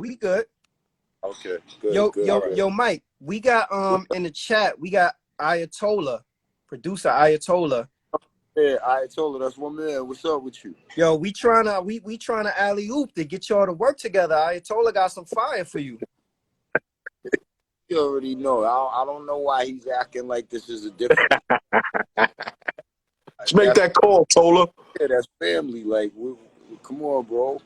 We good. Okay, good, good. Yo, Mike, we got in the chat, we got Ayatollah, producer Ayatollah. Yeah, Ayatollah, that's my man. What's up with you? Yo, we trying to alley-oop to get y'all to work together. Ayatollah got some fire for you. You already know. I don't know why he's acting like this is a different. Let's make that call, Tola. Yeah, that's family. Like, come on, bro.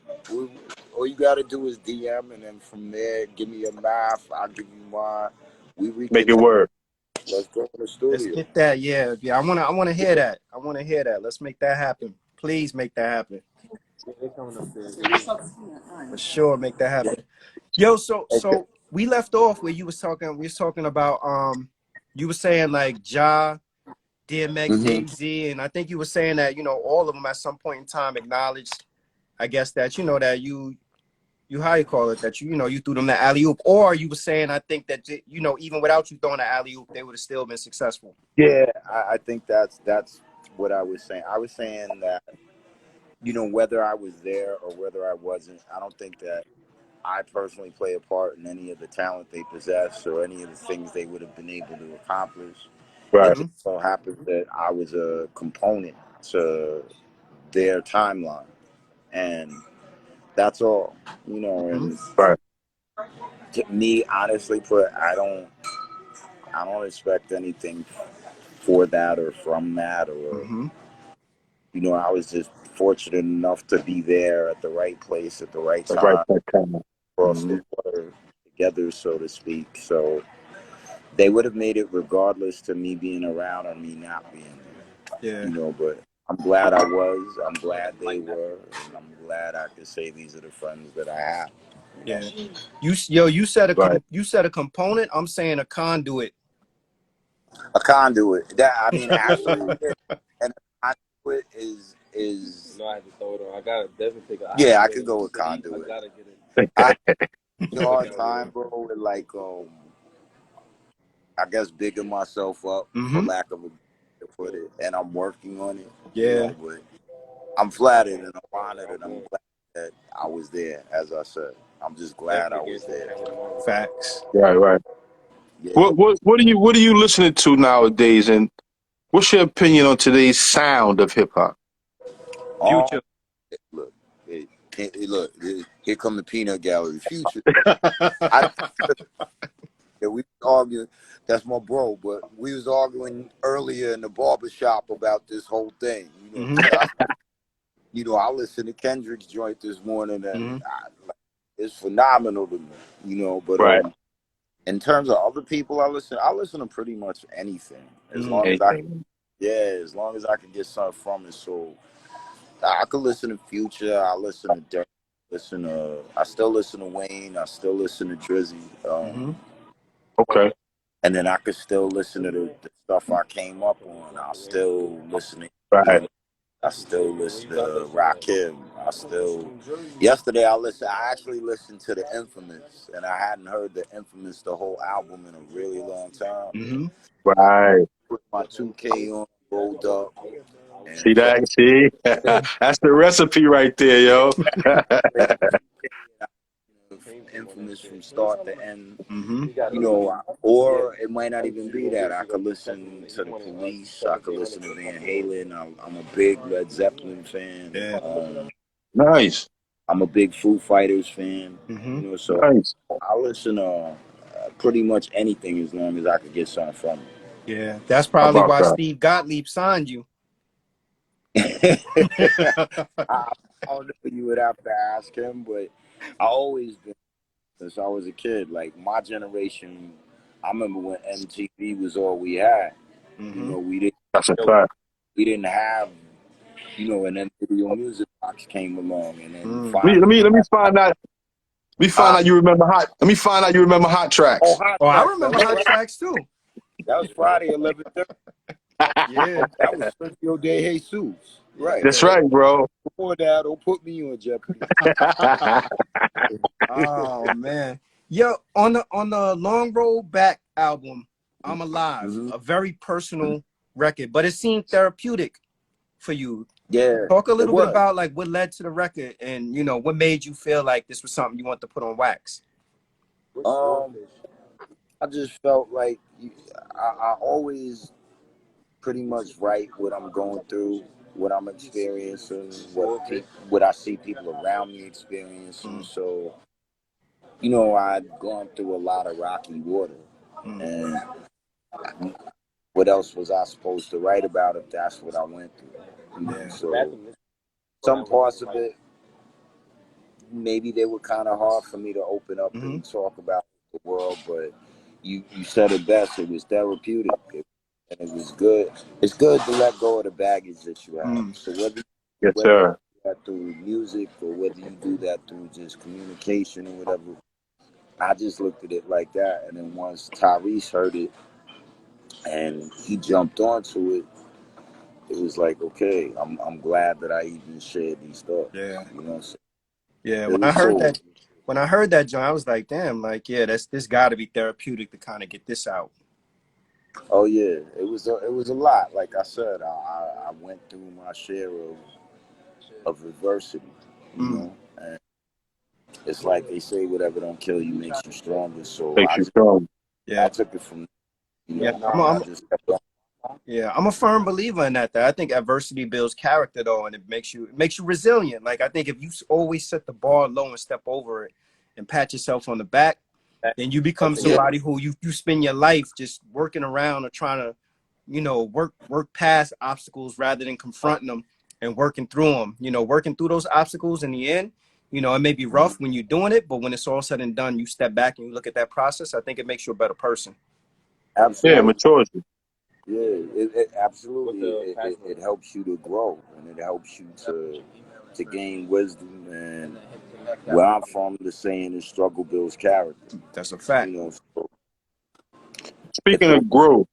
All you got to do is DM, and then from there, give me your math. I'll give you mine. Make it work. Let's go to the studio. Let's get that. Yeah. I wanna hear that. I want to hear that. Let's make that happen. Please make that happen. For sure, make that happen. Yo, so we left off where you was talking. We was talking about you were saying like Ja, DMX, Jay-Z, and I think you were saying that all of them at some point in time acknowledged, I guess, that that you how you call it, that you threw them the alley-oop, or you were saying, I think that even without you throwing the alley-oop, they would have still been successful. Yeah, I think that's what I was saying. I was saying that whether I was there or whether I wasn't, I don't think that I personally play a part in any of the talent they possess or any of the things they would have been able to accomplish. Right. It just so happens that I was a component to their timeline, and that's all. And Right. to me, honestly, I don't expect anything for that or from that, or I was just fortunate enough to be there at the right place at the right time, across the water together, so to speak. So they would have made it regardless to me being around or me not being there. Yeah. But I'm glad I was. I'm glad they were. And I'm glad I could say these are the friends that I have. Yeah. You said you said a component. I'm saying a conduit. A conduit. That actually, and a conduit is. No, I have to throw it on. I gotta definitely take Yeah, I could go with conduit. I gotta get it. Hard time, bro. With like I guess bigging myself up, for lack of a way to put it, and I'm working on it. Yeah. But I'm flattered and I'm honored and I'm glad that I was there. As I said, I'm just glad I was there. Facts. Right. Yeah. What are you listening to nowadays, and what's your opinion on today's sound of hip hop? Future. Look, here come the peanut gallery. Future. We was arguing. That's my bro, but we was arguing earlier in the barbershop about this whole thing. I listened to Kendrick's joint this morning, and it's phenomenal to me. But right. In terms of other people, I listen to pretty much anything as long as as long as I can get something from it. So I could listen to Future. I listen to Dirk. I still listen to Wayne. I still listen to Drizzy. Okay. And then I could still listen to the stuff I came up on. I still listen to. Right. I still listen to Rakim. Yesterday I actually listened to the Infamous, and I hadn't heard the Infamous, the whole album, in a really long time. Right. Put my 2K on, rolled up. See that? See? That's the recipe right there, yo. Infamous from start to end. Or it might not even be that. I could listen to the Police. I could listen to Van Halen. I'm a big Led Zeppelin fan. Nice. I'm a big Foo Fighters fan. So nice. I listen to pretty much anything as long as I could get something from it. Yeah, that's probably why Steve Gottlieb signed you. I don't know, you would have to ask him, but I always been, since I was a kid, like my generation. I remember when MTV was all we had. We didn't. That's a fact. We didn't have, and then Video Music Box came along, and then let me find out. Let me find out you remember hot. Let me find out you remember Hot Tracks. I remember Hot Tracks too. That was Friday 11:30. Yeah, that was Sergio De Jesus. Right. That's right, bro. Before that, don't put me on Jeopardy. Oh man. Yo, on the Long Road Back album, I'm Alive, a very personal record, but it seemed therapeutic for you. Yeah, Talk a it little bit was. about like what led to the record, and what made you feel like this was something you want to put on wax. I just felt like I always pretty much write what I'm going through, what I'm experiencing, what I see people around me experiencing. So, I'd gone through a lot of rocky water, and what else was I supposed to write about if that's what I went through? So some parts of it, maybe they were kind of hard for me to open up and talk about the world, but you said it best. It was therapeutic, and it was good. It's good to let go of the baggage that you have. So Yes, whether you sir. do that through music or whether you do that through just communication or whatever, I just looked at it like that. And then once Tyrese heard it and he jumped onto it, it was like, okay, I'm glad that I even shared these thoughts. Yeah. You know what I'm saying? Yeah. It was cool. When I heard that, John, I was like, damn, like, yeah, this got to be therapeutic to kind of get this out. Oh yeah, it was a lot. Like I said, I went through my share of adversity, and it's like they say, whatever don't kill you makes you stronger. So Makes you strong. Yeah. I took it from Yeah. I just kept on. Yeah, I'm a firm believer in that. I think adversity builds character, though, and it makes you resilient. Like I think if you always set the bar low and step over it, and pat yourself on the back, then you become somebody who you spend your life just working around or trying to, work past obstacles rather than confronting them and working through them. Working through those obstacles in the end. It may be rough when you're doing it, but when it's all said and done, you step back and you look at that process. I think it makes you a better person. Yeah, Absolutely. maturity. Yeah, it absolutely. It helps you to grow, and it helps you to gain wisdom. And where I'm from, the saying is struggle builds character. That's a fact. So if Speaking it, of growth,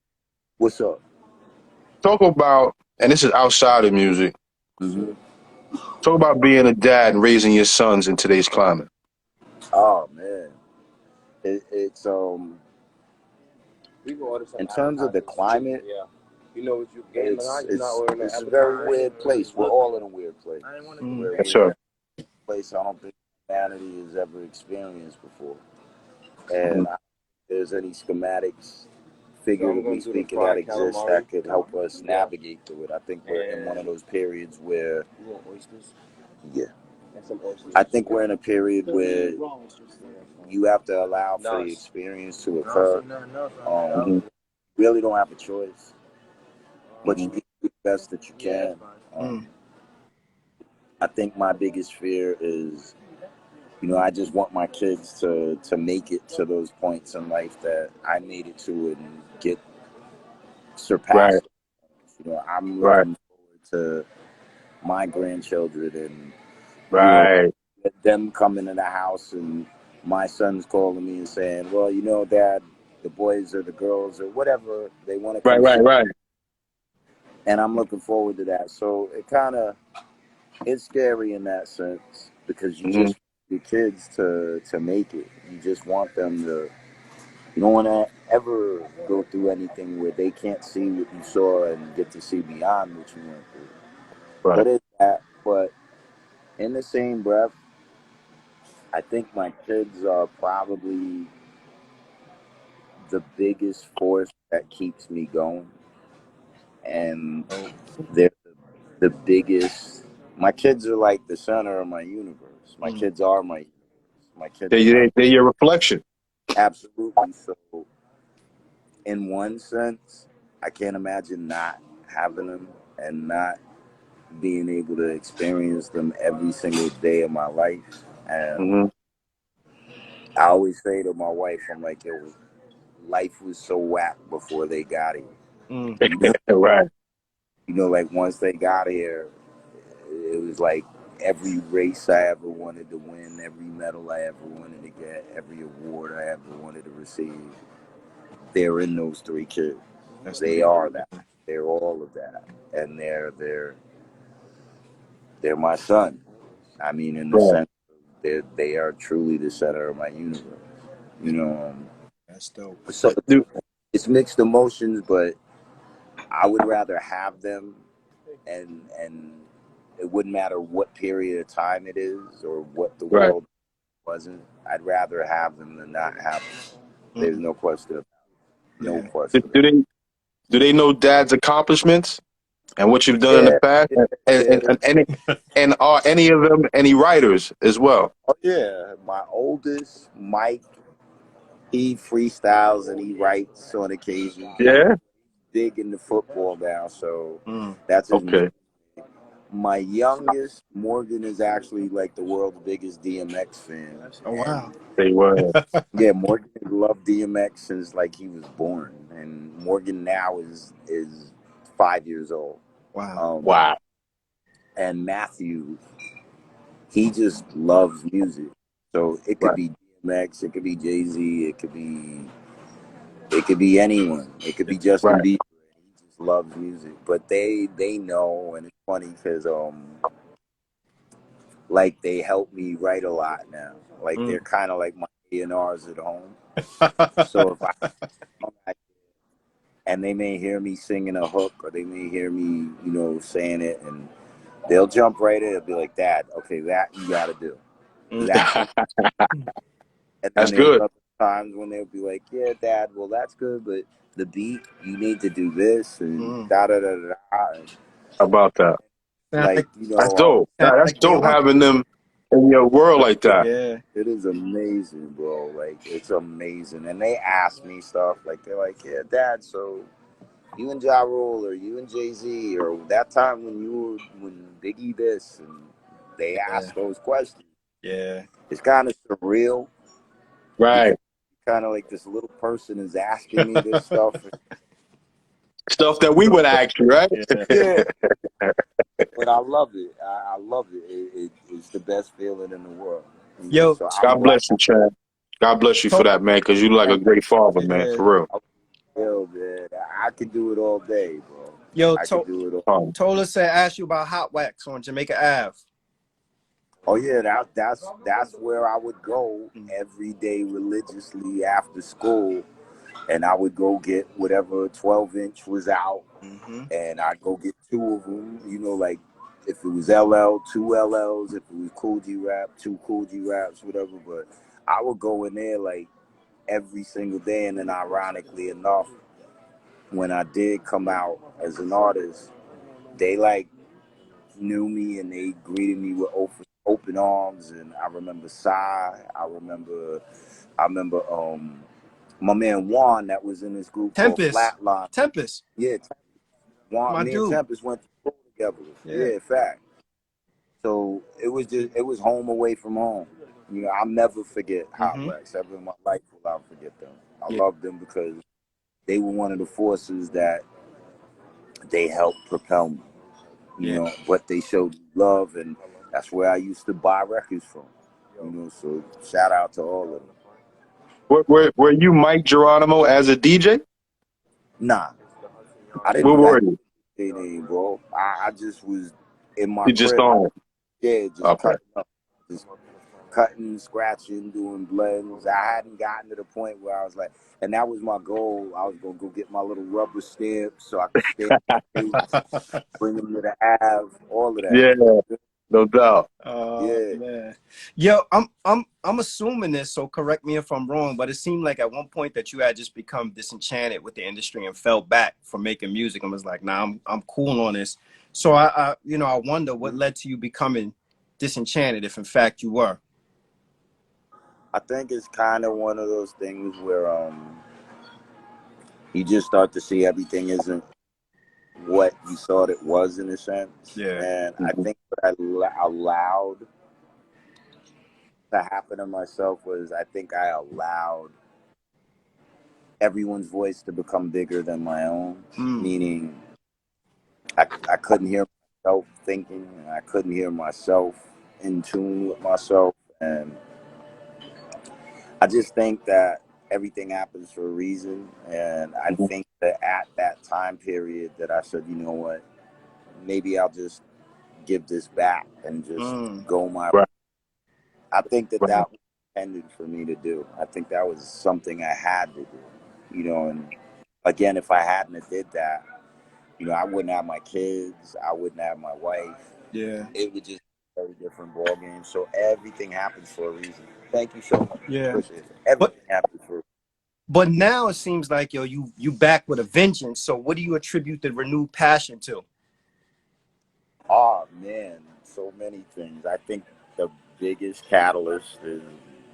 what's up? talk about, and this is outside of music, Mm-hmm. talk about being a dad and raising your sons in today's climate. Oh man, it's in terms of the climate, it's a very weird place. We're all in a weird place. Yes, sir. Place I don't think humanity has ever experienced before. And I don't think there's any schematics, figuratively speaking, that exist that could help us navigate through it. I think we're in one of those periods where, yeah, I think we're in a period where you have to allow for the experience to occur. Mm-hmm. Really don't have a choice, but you do the best that you can. I think my biggest fear is, I just want my kids to make it to those points in life that I made it to and get Right, surpassed. I'm right, looking forward to my grandchildren and right, them coming in the house and my son's calling me and saying, well, Dad, the boys or the girls or whatever they want to come see. right. And I'm looking forward to that. So it's scary in that sense because you Mm-hmm. just want your kids to make it. You just want them to. You don't want to ever go through anything where they can't see what you saw and get to see beyond what you went through. So Right. there's that. But in the same breath, I think my kids are probably the biggest force that keeps me going. And they're the biggest. My kids are like the center of my universe. My kids are my universe. My kids are my. They're your reflection. Absolutely. So, in one sense, I can't imagine not having them and not being able to experience them every single day of my life. And Mm-hmm. I always say to my wife, I'm like, yo, life was so whack before they got here. Right, Like once they got here, it was like every race I ever wanted to win, every medal I ever wanted to get, every award I ever wanted to receive. They're in those three kids. They are that. They're all of that, and they're my son. I mean, in the right. sense, they are truly the center of my universe. You know, That's dope. so it's mixed emotions, but I would rather have them and it wouldn't matter what period of time it is or what the Right. world wasn't. I'd rather have them than not have them. There's no question. No Yeah. question. Do they know Dad's accomplishments and what you've done in the Yeah, past? And are any of them any writers as well? oh yeah. My oldest, Mike, he freestyles and he writes on occasion. Yeah. Big into football now, so Mm. that's his Okay. main. My youngest, Morgan, is actually like the world's biggest DMX fan. Oh wow. They were. Yeah, Morgan loved DMX since like he was born, and Morgan now is 5 years old. Wow. Wow. And Matthew, he just loves music. So it could Right. be DMX, it could be Jay-Z, it could be anyone. It could be Justin Right. Bieber. He just loves music. But they know, and it's funny because like they help me write a lot now. Like they're kind of like my A&Rs at home. So if and they may hear me singing a hook, or they may hear me, saying it, and they'll jump right in and be like, "Dad, okay, that you got to do that." And then That's there's good other times when they'll be like, "Yeah, Dad, well that's good, but the beat, you need to do this and da da da da." about that. Like That's dope. That's Like they dope want having them in your world like that. yeah. it is amazing, bro. Like it's amazing, and they ask me stuff like they're like, "Yeah, Dad, so you and Ja Rule, or you and Jay-Z, or that time when Biggie this," and they ask those questions. Yeah. It's kind of surreal Right. because kind of like this little person is asking me this stuff. Stuff that we would ask you, right? Yeah, but I love it. I love it. It's the best feeling in the world. Yo, So I'm God glad. bless you, Chad. God bless you for that, man, because you like a great father, man, yeah. for real. Yo, man, I could do it all day, bro. Yo, I could do it all. Tola said ask you about hot wax on Jamaica Ave. Oh yeah, that's where I would go every day religiously after school, and I would go get whatever 12-inch was out, and I'd go get two of them. Like if it was LL, two LLs. If it was Cool G Rap, two Cool G Raps, whatever. But I would go in there like every single day, and then ironically enough, when I did come out as an artist, they like knew me and they greeted me with open arms. And I remember Psy. I remember my man Juan that was in this group called Flatline. Tempest. Yeah, Juan. My Me and dude. Tempest went to school together. Yeah. Yeah, fact. So it was home away from home. I'll never forget Hot Wax. Ever in my life will I forget them. I love them because they were one of the forces that they helped propel me. But they showed love, and that's where I used to buy records from. So shout out to all of them. Were you Mike Geronimo as a DJ? Nah, I didn't Where even have were you? a name, bro. I just was in my You just crib. on it. Yeah, just Okay. cutting up, just cutting, scratching, doing blends. I hadn't gotten to the point where I was like, and that was my goal. I was gonna go get my little rubber stamps so I could stamp my face, bring them to the Ave, all of that. Yeah, no doubt. Yeah. Man. Yo, I'm assuming this, so correct me if I'm wrong, but it seemed like at one point that you had just become disenchanted with the industry and fell back from making music and was like, nah, I'm cool on this. So I wonder what led to you becoming disenchanted, if in fact you were. I think it's kind of one of those things where you just start to see everything isn't what you thought it was in a sense. Yeah. And I think what I allowed to happen to myself was I think I allowed everyone's voice to become bigger than my own, meaning I couldn't hear myself thinking, and I couldn't hear myself in tune with myself. And I just think that everything happens for a reason. And I think that at that time period that I said, you know what, maybe I'll just give this back and just go my way. I think that was intended for me to do. I think that was something I had to do, and again, if I hadn't have did that, I wouldn't have my kids. I wouldn't have my wife. Yeah. it would just be a very different ball game. So everything happens for a reason. Thank you so much. Yeah. Appreciate it. But Everything happens for a reason. but now it seems like, yo, you back with a vengeance. So what do you attribute the renewed passion to? Oh man, so many things. I think the biggest catalyst is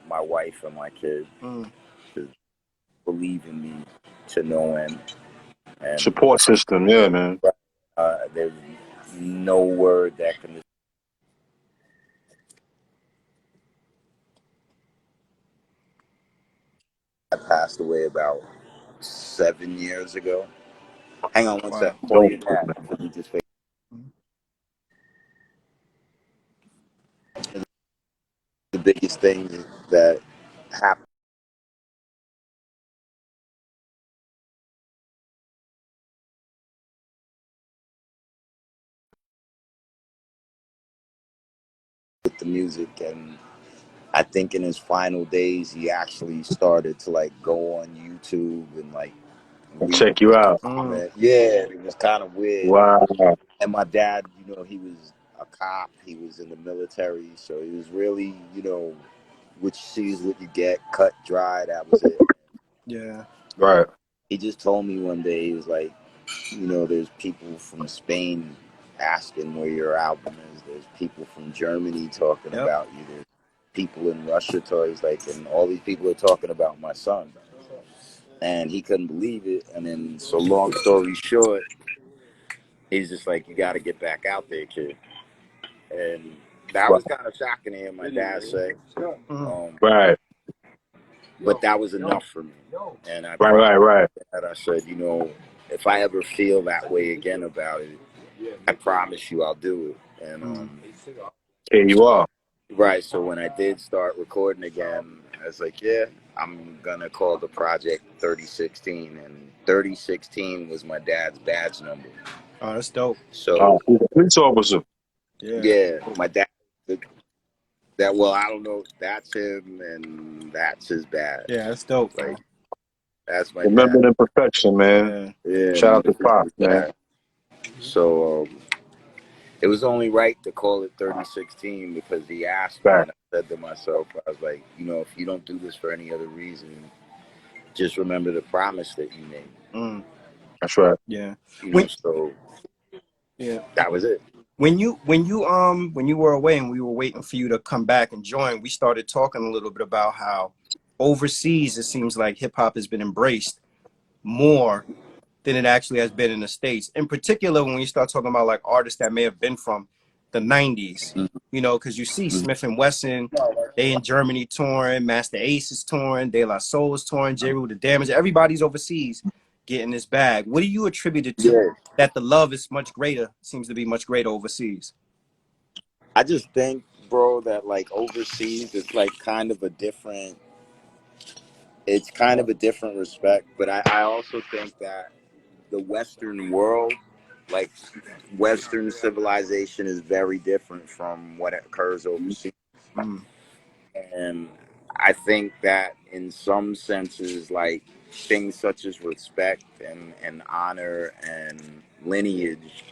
my wife and my kids to believe in me to no end. And Support system, yeah, man. there's no word that can. I passed away about 7 years ago. Hang on one Wow. sec. Call Dope, your dad. man. Let me just the biggest thing that happened with the music, and I think in his final days he actually started to like go on YouTube and like read Check you out. comment. Yeah, it was kind of weird. Wow. And my dad, he was a cop. He was in the military, so he was really, what you see is what you get, cut, dry. That was it. Yeah. Right. He just told me one day, he was like, there's people from Spain asking where your album is. There's people from Germany talking about you. There's people in Russia toys and all these people are talking about my son. And he couldn't believe it. And then, so long story short, he's just like, you got to get back out there, kid. And that was kind of shocking to hear my dad say. Right. But that was enough for me. And I Right. that I said, if I ever feel that way again about it, I promise you I'll do it. And Here you are. right, so when I did start recording again, I was like, yeah, I'm gonna call the project 3016, and 3016 was my dad's badge number. Oh, that's dope. So He's a police officer. yeah, my dad. Well, I don't know. That's him, and that's his badge. Yeah, that's dope. Like that's my dad. Remember the perfection, man. Yeah. Shout out to Pop, man. So it was only right to call it 3016 because he asked me, Back. and I said to myself, I was like, if you don't do this for any other reason, just remember the promise that you made. That's right. Yeah. So yeah, that was it. When you were away and we were waiting for you to come back and join, we started talking a little bit about how overseas it seems like hip hop has been embraced more than it actually has been in the States. In particular, when you start talking about like artists that may have been from the 90s, because you see Smith and Wesson, they in Germany touring, Masta Ace is touring, De La Soul is touring, J. Rue the Damage, everybody's overseas getting this bag. What do you attribute it to that the love is seems to be much greater overseas? I just think, bro, that like overseas it's like kind of a different respect, but I also think that the Western world, like Western civilization, is very different from what occurs overseas. And I think that in some senses, like things such as respect and honor and lineage,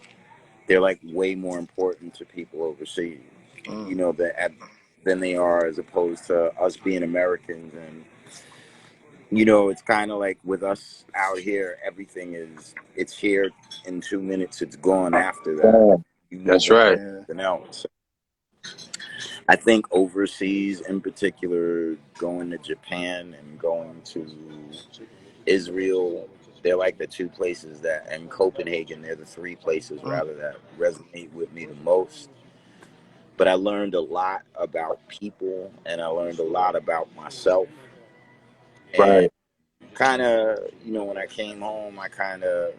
they're like way more important to people overseas, than they are as opposed to us being Americans. And it's kind of like with us out here, it's here in 2 minutes, it's gone after that. That's right. Else. I think overseas, in particular, going to Japan and going to Israel, they're like the two places and Copenhagen, they're the three places rather that resonate with me the most. But I learned a lot about people, and I learned a lot about myself. And kind of, when I came home, I kind of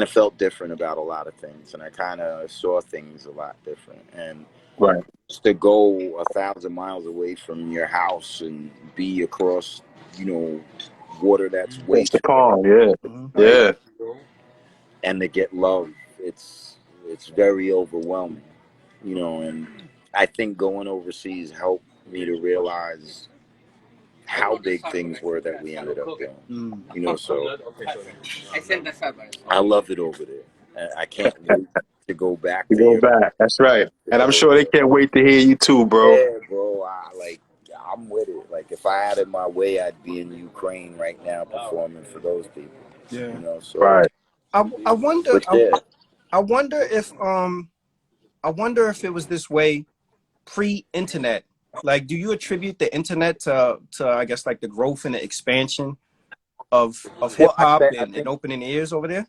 felt different about a lot of things, and I kind of saw things a lot different. And just to go 1,000 miles away from your house and be across, water that's way That's the calm, yeah. and to get love, it's very overwhelming, and I think going overseas helped me to realize how big things were that we ended up doing. So I love it over there. I can't wait to go back To go there. back. That's right. And I'm sure they can't wait to hear you too, bro. Yeah, bro. I'm with it. Like, if I had it my way, I'd be in Ukraine right now performing for those people. Yeah. You know, so. Right. I wonder But yeah. I wonder if it was this way pre-internet. Like, do you attribute the internet to I guess like the growth and the expansion of hip Well, hop I and think opening ears over there?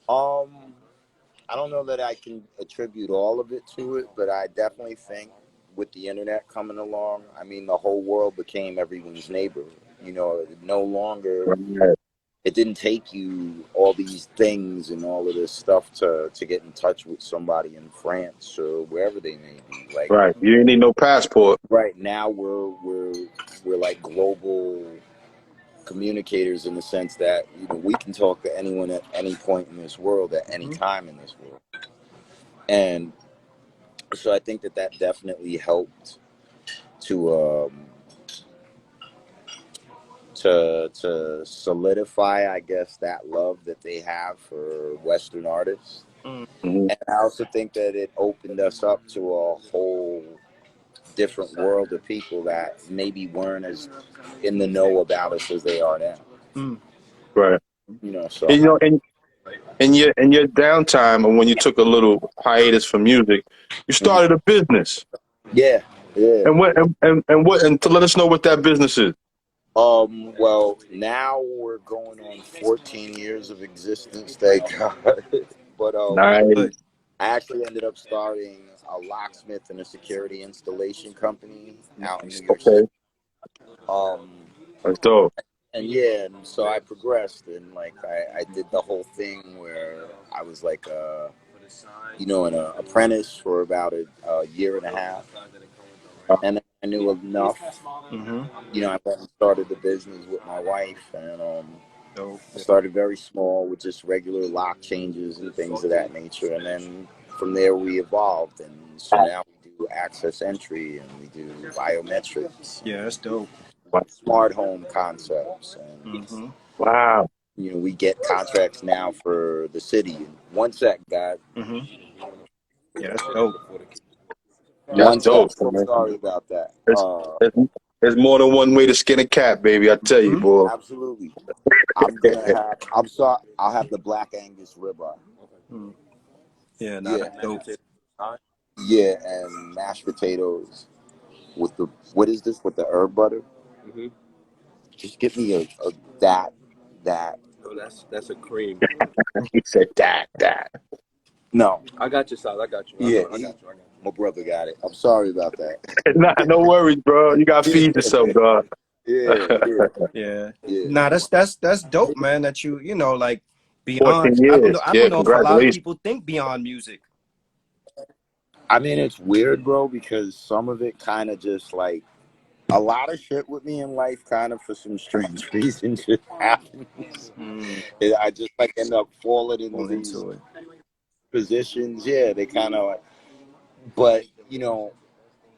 I don't know that I can attribute all of it to it, but I definitely think with the internet coming along, I mean, the whole world became everyone's neighbor. You know, no longer, Right. it didn't take you all these things and all of this stuff to get in touch with somebody in France or wherever they may be. Like, Right. You didn't need no passport. right now, we're like global communicators in the sense that, you know, we can talk to anyone at any point in this world at any time in this world. And so I think that definitely helped to to solidify, I guess, that love that they have for Western artists. Mm-hmm. And I also think that it opened us up to a whole different world of people that maybe weren't as in the know about us as they are now. Right. You know, so And, you know, in your downtime, and when you took a little hiatus from music, you started a business. yeah, yeah. And to let us know what that business is. Well, now we're going on 14 years of existence, thank God. But Nice. But I actually ended up starting a locksmith and a security installation company out in New York City. Okay. Um, That's dope. and yeah, and so I progressed, and like I did the whole thing where I was like an apprentice for about a year and a half, and then I knew enough. You know, I went and started the business with my wife, and dope. I started very small with just regular lock changes and things of that nature, and then from there we evolved, and so now we do access entry and we do biometrics, Yeah, that's dope. smart home concepts, and Wow. you know, we get contracts now for the city. One sec, guys. Yeah, that's dope. That's One sec. dope, So man. sorry about that. There's, there's, there's more than one way to skin a cat, baby. I tell you, boy. Absolutely. I'm sorry. I'll have the Black Angus ribeye. Yeah, nah, Yeah. that's dope. Yeah, and mashed potatoes with the what is this with the herb butter? Just give me a that. Oh, that's a cream. He said that. No. I got your sauce. I got you. Yeah, I got you. my brother got it. I'm sorry about that. Nah, no worries, bro. You gotta feed yourself, God. Yeah, yeah, Yeah. yeah. Nah, that's dope, man. That you know, like 14 beyond. I don't know. years. I Yeah, don't know if a lot of congratulations. people think beyond music. I mean, it's weird, bro, because some of it kind of just like a lot of shit with me in life, kind of for some strange reason, just happens. I just like end up falling into Fall these into it. positions. Yeah, they kind of like, but you know,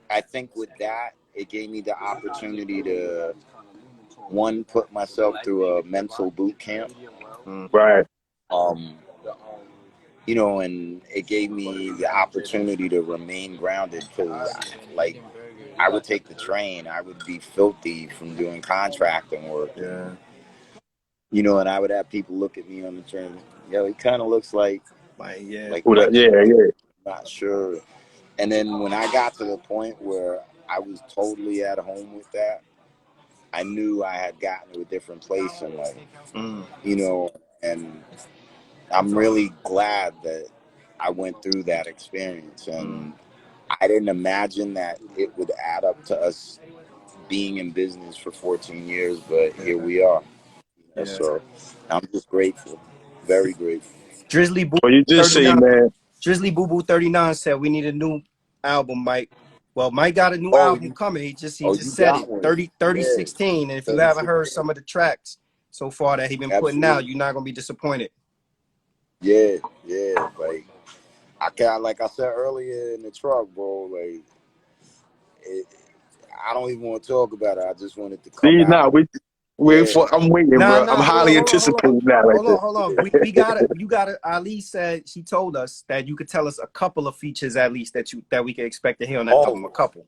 I think with that, it gave me the opportunity to one put myself through a mental boot camp. Right. Um, you know, and it gave me the opportunity to remain grounded because, like, I would take the train, I would be filthy from doing contracting work, and Yeah. you know, and I would have people look at me on the train. Yo, he kind of looks Like yeah. like Who that? Mike. Yeah, yeah. Not sure. And then when I got to the point where I was totally at home with that, I knew I had gotten to a different place in life, you know, and I'm really glad that I went through that experience. And I didn't imagine that it would add up to us being in business for 14 years, but here we are. Yeah. So I'm just grateful, very grateful. Drizzly Boo Well, you just say, 39. man. Drizzly Boo Boo 39 said we need a new album, Mike. Well, Mike got a new Oh, album coming. He you just said got it. one. 30 Yeah, 16. And if you haven't 36. heard some of the tracks so far that he been putting out, Absolutely. you're not gonna be disappointed. Yeah, yeah. Like like I said earlier in the truck, bro. Like I don't even want to talk about it. I just want it to come See, out. now I'm waiting, bro. I'm highly anticipating that right there. Hold on. We gotta. You gotta. Ali said she told us that you could tell us a couple of features at least that we can expect to hear on that album. A couple.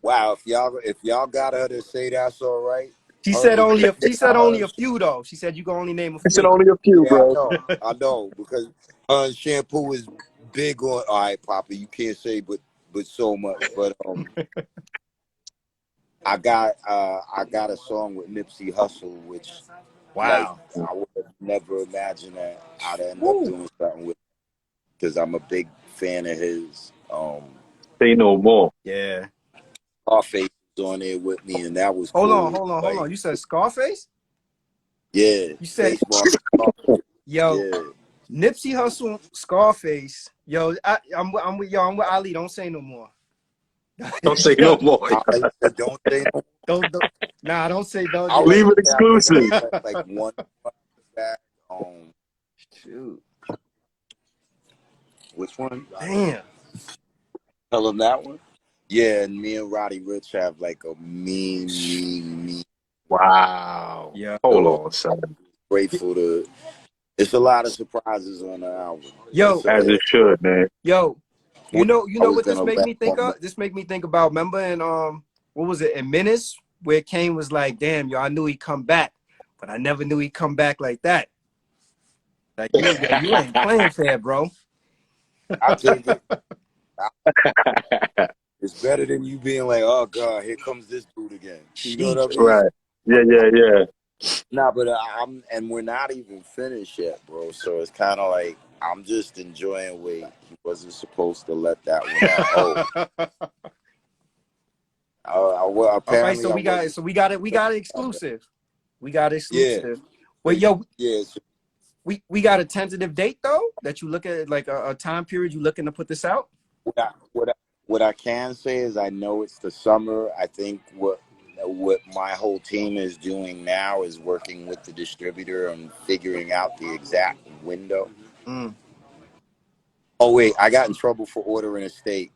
Wow, if y'all got her to say that's all right. She said only a few though. She said you can only name a few. I said only a few, Yeah, bro. I know because Shampoo is big on. All right, Papa, you can't say but so much. But I got a song with Nipsey Hussle, which like I would have never imagined that I'd end up doing something with, because I'm a big fan of his. Say no more. Yeah. Scarface was on there with me, and that was hold cool. on. You said Scarface? Yeah. You said Scarface. yo, Yeah. Nipsey Hussle, Scarface. Yo, I'm with Ali. Don't say no more. Don't say no more. Don't say no. Don't. Nah, don't say don't. I'll Leave it exclusive. Like one back. Shoot. Which one? Damn. Tell him that one. Yeah, and me and Roddy Rich have like a mean. Wow. Yeah. Hold on, son. Grateful to. It's a lot of surprises on the album. Yo, as it should, man. Yo, you know what this make me think of? This This make me think about. Remember in what was it in Menace where Kane was like, "Damn, yo, I knew he'd come back, but I never knew he'd come back like that." Like you ain't playing fair, bro. I take it. It's better than you being like, "Oh God, here comes this dude again." You know what I mean? Right. Yeah. Nah, but and we're not even finished yet, bro. So it's kind of like I'm just enjoying. Wait, he wasn't supposed to let that one out. Well, apparently, all right. So we got it exclusive. We got it exclusive. Yeah. Wait, yo. Yeah. We got a tentative date though that you look at, like a time period you looking to put this out. What I can say is I know it's the summer. I think what my whole team is doing now is working with the distributor and figuring out the exact window. Oh wait, I got in trouble for ordering a steak.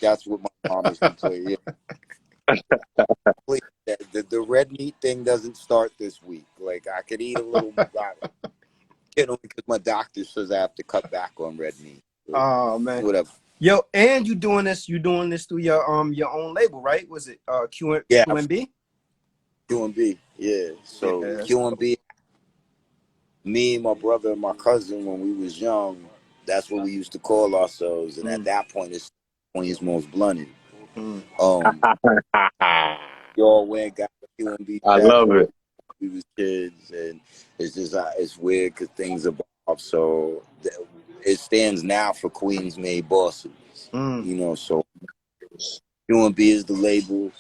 That's what my mom is complaining. Yeah. Please, the red meat thing doesn't start this week. Like I could eat a little, because my doctor says I have to cut back on red meat. Oh man, whatever. Yo, and you doing this through your own label, right? Was it QNB? QNB, yeah. So QNB, me, my brother, and my cousin, when we was young, that's what we used to call ourselves. And at that point, it's Queens Most Blunted. We all went got QNB. I love it. We was kids, and it's just it's weird because things evolve. So it stands now for Queens Made Bosses. You know, so QNB is the label,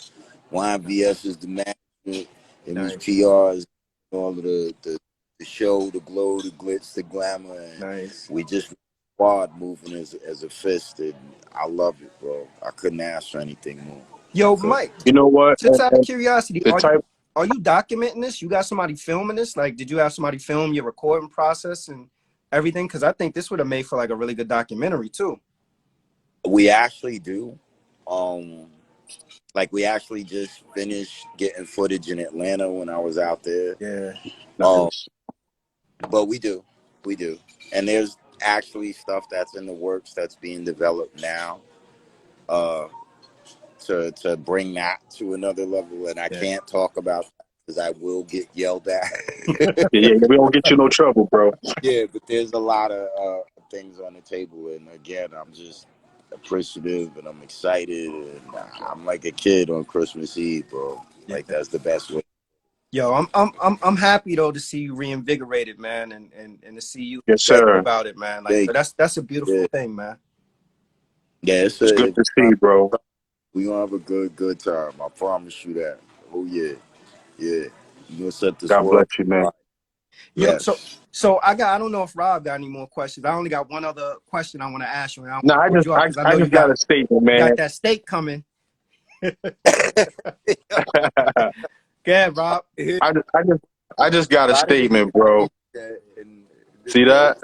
YVS is the management, and these PRs, all of the show, the glow, the glitz, the glamour, and we just squad moving as a fist, and I love it, bro. I couldn't ask for anything more. Yo, Mike, you know what? Just out of curiosity, are you documenting this? You got somebody filming this? Like, did you have somebody film your recording process and everything? Because I think this would have made for like a really good documentary too. We actually do. Like we actually just finished getting footage in Atlanta when I was out there. Yeah. But we do. And there's actually stuff that's in the works that's being developed now. To bring that to another level, and I can't talk about that because I will get yelled at. Yeah, we don't get you no trouble, bro. Yeah, but there's a lot of things on the table, and again, I'm just appreciative and I'm excited, and I'm like a kid on Christmas Eve, bro. Like that's the best way. Yo, I'm happy though to see you reinvigorated, man, and to see you about it, man. Like that's a beautiful thing, man. Yeah, it's good to see, bro. We gonna have a good time. I promise you that. Oh yeah. You gonna set this God bless you, man. Yeah. So I don't know if Rob got any more questions. I only got one other question I want to ask you. No, I just got a statement, man. You got that steak coming. Good, Rob. I just got a statement, bro. See that?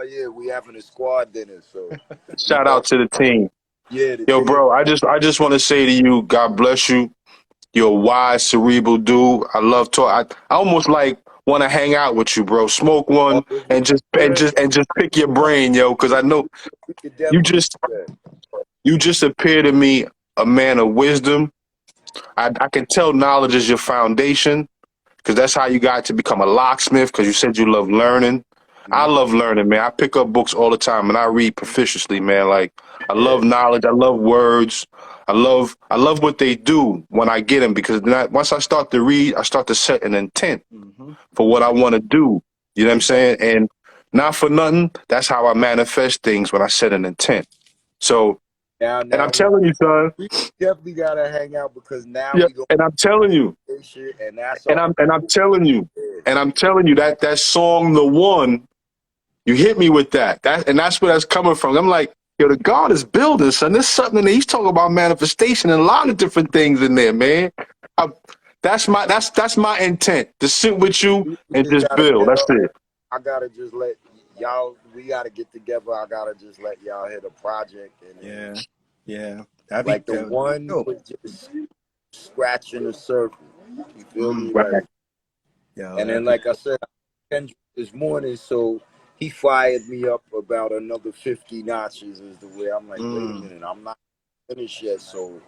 Yeah, we having a squad dinner. So shout out to the team. Yeah. Yo, bro, I just want to say to you, God bless you. You're a wise, cerebral dude. I love talk. I almost like want to hang out with you, bro. Smoke one and just pick your brain, yo. Because I know We could you definitely just do that. you just appear to me a man of wisdom. I can tell knowledge is your foundation because that's how you got to become a locksmith. Because you said you love learning. I Mhm. love learning, man. I pick up books all the time and I read proficiously, man. Like I Yeah. love knowledge. I love words. I love what they do when I get them because once I start to read, I start to set an intent Mhm. for what I want to do. You know what I'm saying? And not for nothing, that's how I manifest things when I set an intent. So, and I'm Now telling you, son, we definitely gotta hang out because now yeah, we go and I'm telling you, this shit, and that's and all. I'm telling you, Yeah. and I'm telling you that song, The One, you hit me with and that's where that's coming from. I'm like, yo, the God is building, son. There's something in there. He's talking about manifestation and a lot of different things in there, man. I, that's my intent to sit with you We and just just gotta build. get That's up. it. I gotta just let y'all. We gotta get together. I gotta just let y'all hit a project, and then Yeah. Yeah. That'd be like the that would be one dope. was just scratching the surface. You feel me? Mm. Like, Right. Yo, and then that'd be like I said, Kendrick this morning, so he fired me up about another 50 notches. Is the way I'm like, wait a mm. minute, I'm not finished yet. So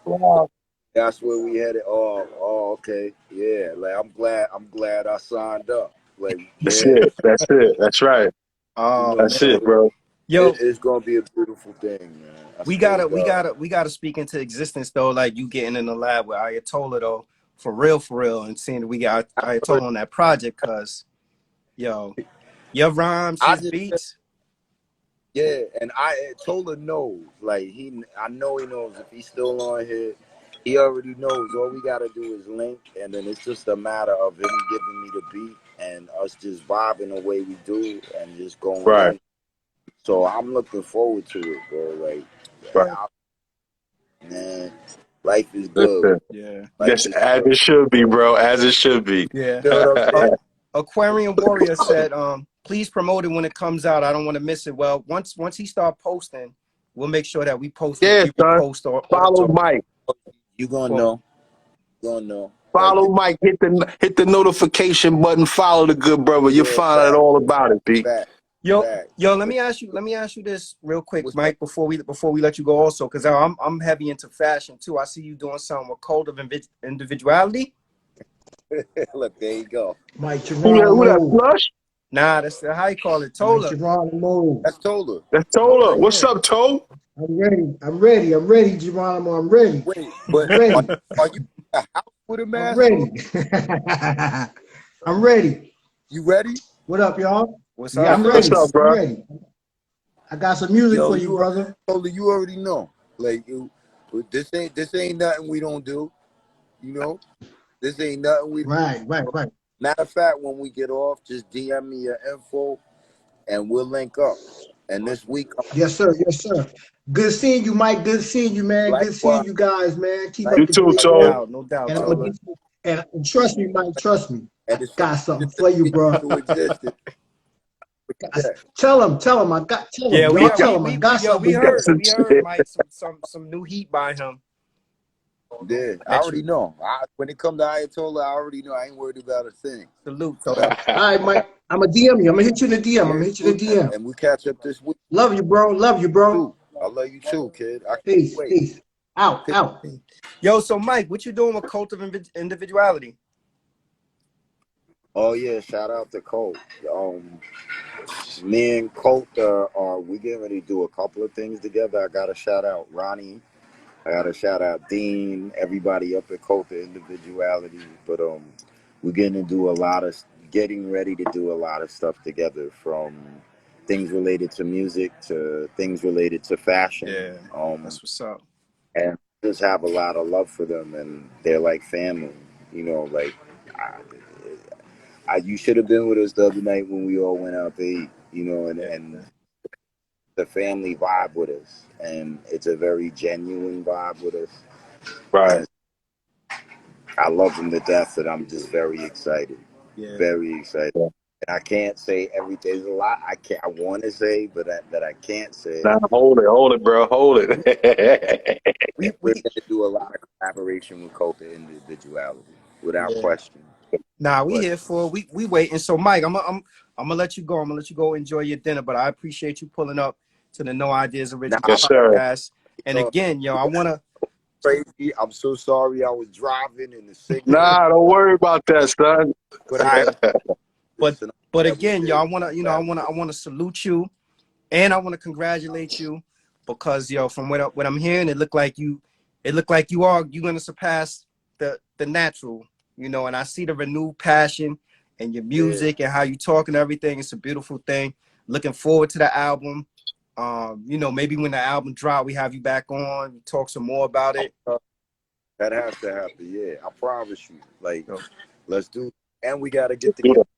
Wow. that's where we headed. Okay, yeah. Like I'm glad I signed up. Like, That's yeah, it. That's it. That's right. you Oh know. That's man. it, So bro. Yo, it's gonna be a beautiful thing, man. I we swear to gotta we God. gotta we gotta speak into existence though, like you getting in the lab with Ayatollah though, for real, and seeing that we got Ayatollah on that project, cause yo, your rhymes, I his just beats. Yeah, and I told her knows. Like I know he knows. If he's still on here, he already knows. All we gotta do is link, and then it's just a matter of him giving me the beat and us just vibing the way we do, and just going Right. in. So I'm looking forward to it, bro. Like, Right. man, life is That's good. it. Yeah. Life Yes, is as good. it should be, bro. As it should be. Yeah. Feel what I'm saying? Aquarian Warrior said, please promote it when it comes out. I don't want to miss it. Well, once he start posting, we'll make sure that we post Yeah, we son. repost or the Follow talk. Mike. You gonna Well, know. You gonna know. Like, Follow Mike. Hit the notification button. Follow the good brother. You'll yeah, find out fact, all about it, B. fact, yo, fact. yo, let me ask you this real quick, What's up? Mike, before we let you go also, because I'm heavy into fashion too. I see you doing something with Code of Individuality. Look, there you go. Mike Who that Geronimo. Flush? Nah, that's how you call it, Mike Tola. Geronimo. That's Tola. That's Tola, Tola. What's yeah. up, Toe? I'm ready. I'm ready. I'm ready, Geronimo. I'm ready. Wait, I'm but ready. are you in the house with a I'm mask on? ready. I'm ready. You ready? What up, y'all? What's Yeah, up? I'm What's ready. up, I'm bro? ready. I got some music Yo, for you, brother. Tola, you already know. Like this ain't nothing we don't do. You know, this ain't nothing we. Right, right, right. Matter of fact, when we get off, just DM me your info and we'll link up. And this week, Yes, sir. Yes, sir. Good seeing you, Mike. Good seeing you, man. Good seeing likewise, you guys, man. Keep You up the too, great No Toe. work. doubt, no doubt, And I'm gonna Tola. get you. And trust me, Mike. Trust me. and I it's got something for you, speak bro. into existence. Yeah. Tell him. Tell Yeah, him, y'all. Tell him I got we something We got for heard him. some we heard shit. Mike some new heat by him Yeah, I that you already know. When it comes to Ayatollah, I already know. I ain't worried about a thing. salute, But Tola. All right, Mike. I'm gonna DM you. I'm gonna hit you in the DM. I'm yeah, gonna hit you in the DM. and we catch up this week Love you, bro. Love you, bro. too. I love you too, kid. I can't Peace, wait. peace. Out, out. Yo, so Mike, what you doing with Cult of Individuality? Oh yeah, shout out to Colt. Me and Colt are we getting ready to do a couple of things together. I gotta shout out Ronnie. I gotta shout out Dean. Everybody up at Colt the Individuality. But we're getting ready to do a lot of stuff together, from things related to music to things related to fashion. Yeah, that's what's up. And just have a lot of love for them, and they're like family. You know, like you should have been with us the other night when we all went out to eat. You know, Yeah, and the family vibe with us, and it's a very genuine vibe with us. Right. And I love them to death, and I'm just very excited. yeah. Very excited. And I can't say everything. There's a lot I want to say, but that I can't say. Nah, hold it, bro, hold it. And we're We going to do a lot of collaboration with Cult of Individuality, without yeah. question. Nah, we But here for we waiting. So Mike, I'm gonna let you go. I'm gonna let you go enjoy your dinner. But I appreciate you pulling up to the No Ideas now, Original Yes, sir. podcast. And again, yo, I wanna crazy. I'm so sorry I was driving and the signal, Nah, don't worry about that, son. but yeah. But listen, but again, yo, everything. I wanna salute you. And I want to congratulate you because yo, from what I'm hearing, it looked like you're gonna surpass the natural, and I see the renewed passion and your Yeah. music and how you talk and everything. It's a beautiful thing. Looking forward to the album. Maybe when the album drop, we have you back on, we talk some more about it. That has to happen. Yeah, I promise you. Like, So, let's do it. And we got to get Yeah, together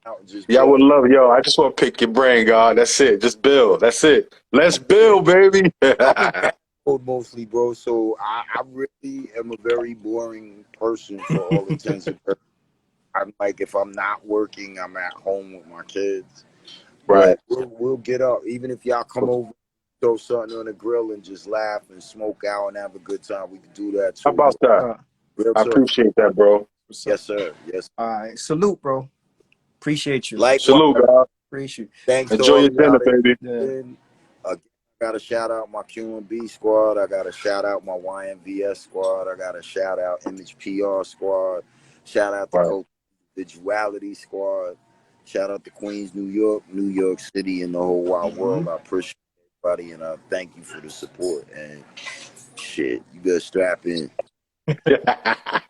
out and just I would build. love, yo. I just want to pick your brain, God. That's it. Just build. That's it. Let's Yeah. build, baby. I'm in that mode mostly, bro. So I really am a very boring person for all intents and purposes. I'm like, if I'm not working, I'm at home with my kids. Right. But we'll get up. Even if y'all come over, throw something on the grill and just laugh and smoke out and have a good time, we can do that How too. about that? Real I talk. appreciate that, bro. what's up? Yes, sir. Yes. All right, salute, bro. Appreciate you. Likewise. Salute, God. Appreciate you. Thanks to Enjoy all your of y'all dinner, that baby. Yeah. in. I got to shout out my Q&B squad. I got to shout out my YMVS squad. I got to shout out Image PR squad. Shout out the Right. Cult Individuality squad. Shout out to Queens, New York City, and the whole wide world. I appreciate everybody, and I thank you for the support. And shit, you better strap in.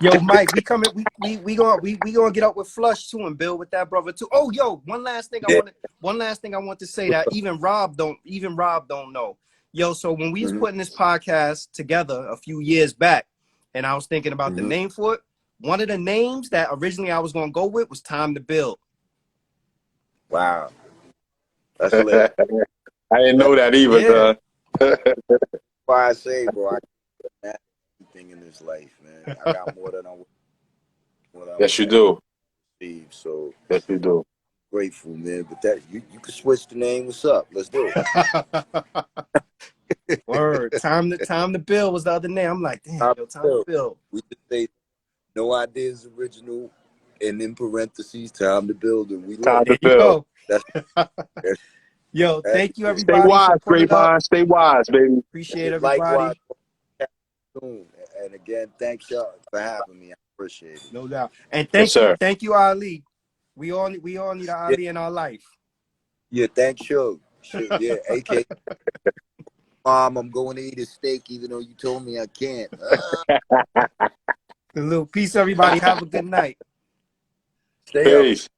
Yo, Mike, we coming. We gonna get up with Flush too and build with that brother too. Oh, yo, one last thing Yeah. I want to say that even Rob don't know. Yo, so when we was Mm-hmm. putting this podcast together a few years back, and I was thinking about the name for it, one of the names that originally I was gonna go with was Time to Build. Wow, that's lit. I didn't know that either, Yeah. son. Why I say, bro, I can't anything in this life, man. I got more than I Yes, you was do. received. So Yes, you do. grateful, man. But that you can switch the name. What's up? Let's do it. Word. Time to Build was the other name. I'm like, damn, yo, Time to Build. We just say No Ideas Original, and in parentheses, Time to Build, and we Time lit. to There you build. go. That's, Yo, that's thank you it. Stay everybody for wise, pulling great up. minds. Stay wise, baby. Appreciate Likewise, everybody. soon. And again, thanks y'all for having me. I appreciate it. No doubt. And Yes, sir. thank you, Ali. We all need an Yeah, Ali in our life. yeah, thanks, Shug. Yeah, AK. Mom, I'm going to eat a steak, even though you told me I can't. A little peace, everybody. Have a good night. Stay up. Peace.